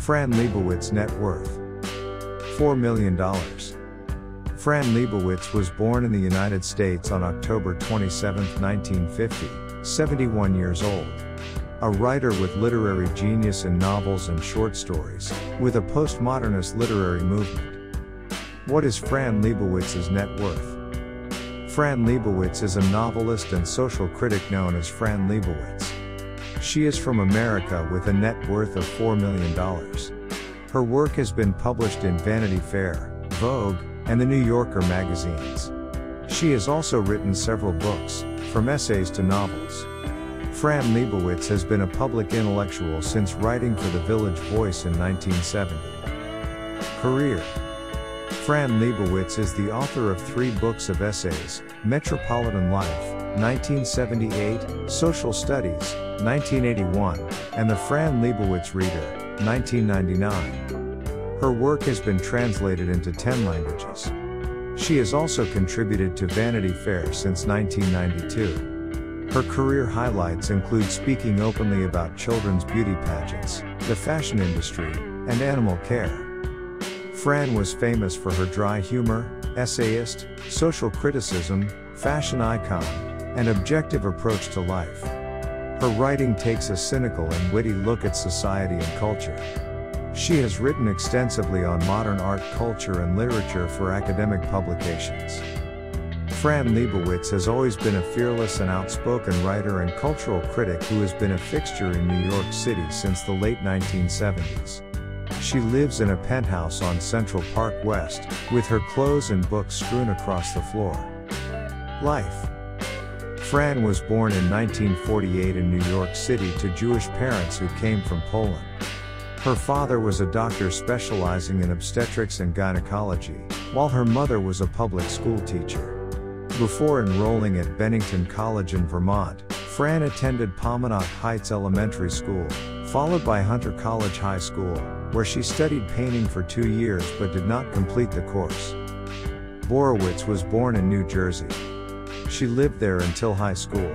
Fran Lebowitz net worth: $4 million. Fran Lebowitz was born in the United States on October 27, 1950, 71 years old. A writer with literary genius in novels and short stories, with a postmodernist literary movement. What is Fran Lebowitz's net worth? Fran Lebowitz is a novelist and social critic known as Fran Lebowitz. She is from America with a net worth of $4 million. Her work has been published in Vanity Fair, Vogue, and the New Yorker magazines. She has also written several books, from essays to novels. Fran Lebowitz has been a public intellectual since writing for The Village Voice in 1970. Career: Fran Lebowitz is the author of 3 books of essays: Metropolitan Life, 1978, Social Studies, 1981, and the Fran Lebowitz Reader, 1999. Her work has been translated into 10 languages. She has also contributed to Vanity Fair since 1992. Her career highlights include speaking openly about children's beauty pageants, the fashion industry, and animal care. Fran was famous for her dry humor, essayist, social criticism, fashion icon, and objective approach to life. Her writing takes a cynical and witty look at society and culture. She has written extensively on modern art, culture, and literature for academic publications. Fran Lebowitz has always been a fearless and outspoken writer and cultural critic who has been a fixture in New York City since the late 1970s. She lives in a penthouse on Central Park West, with her clothes and books strewn across the floor. Life: Fran was born in 1948 in New York City to Jewish parents who came from Poland. Her father was a doctor specializing in obstetrics and gynecology, while her mother was a public school teacher. Before enrolling at Bennington College in Vermont, Fran attended Paumanok Heights Elementary School, followed by Hunter College High School, where she studied painting for 2 years but did not complete the course. Borowitz was born in New Jersey. She lived there until high school.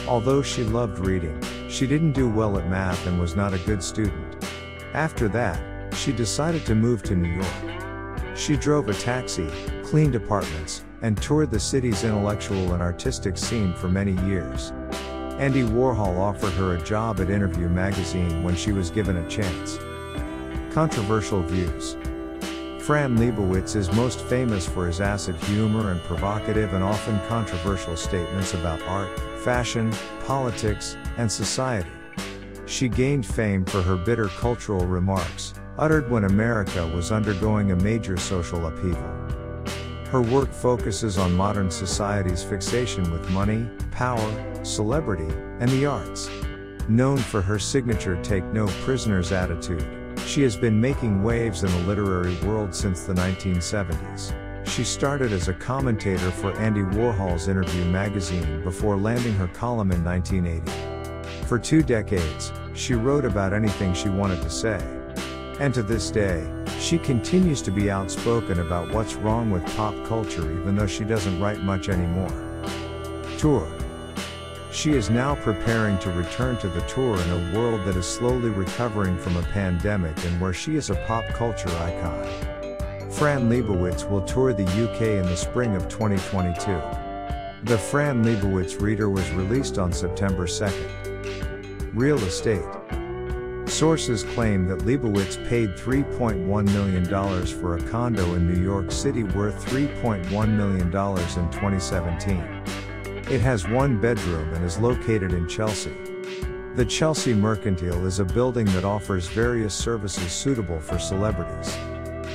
Although she loved reading, she didn't do well at math and was not a good student. After that, she decided to move to New York. She drove a taxi, cleaned apartments, and toured the city's intellectual and artistic scene for many years. Andy Warhol offered her a job at Interview magazine when she was given a chance. Controversial views: Fran Lebowitz is most famous for his acid humor and provocative and often controversial statements about art, fashion, politics, and society. She gained fame for her bitter cultural remarks, uttered when America was undergoing a major social upheaval. Her work focuses on modern society's fixation with money, power, celebrity, and the arts. Known for her signature take no prisoners attitude, she has been making waves in the literary world since the 1970s. She started as a commentator for Andy Warhol's Interview magazine before landing her column in 1980. For 2 decades, she wrote about anything she wanted to say. And to this day, she continues to be outspoken about what's wrong with pop culture even though she doesn't write much anymore. Tour: she is now preparing to return to the tour in a world that is slowly recovering from a pandemic and where she is a pop culture icon. Fran Lebowitz will tour the UK in the spring of 2022. The Fran Lebowitz Reader was released on September 2nd. Real estate: sources claim that Lebowitz paid $3.1 million for a condo in New York City worth $3.1 million in 2017. It has 1 bedroom and is located in Chelsea. The Chelsea Mercantile is a building that offers various services suitable for celebrities.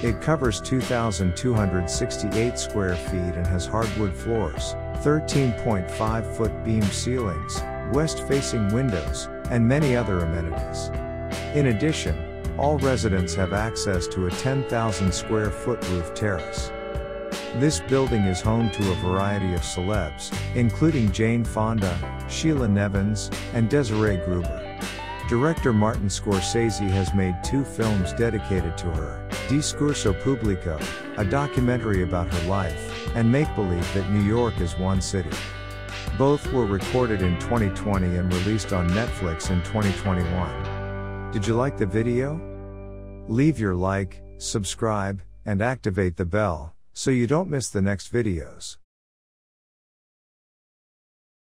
It covers 2,268 square feet and has hardwood floors, 13.5-foot beam ceilings, west-facing windows, and many other amenities. In addition, all residents have access to a 10,000 square foot roof terrace. This building is home to a variety of celebs, including Jane Fonda, Sheila Nevins, and Desiree Gruber. Director Martin Scorsese has made 2 films dedicated to her: Discorso Pubblico, a documentary about her life, and Make Believe That New York is One City. Both were recorded in 2020 and released on Netflix in 2021. Did you like the video? Leave your like, subscribe, and activate the bell, so you don't miss the next videos.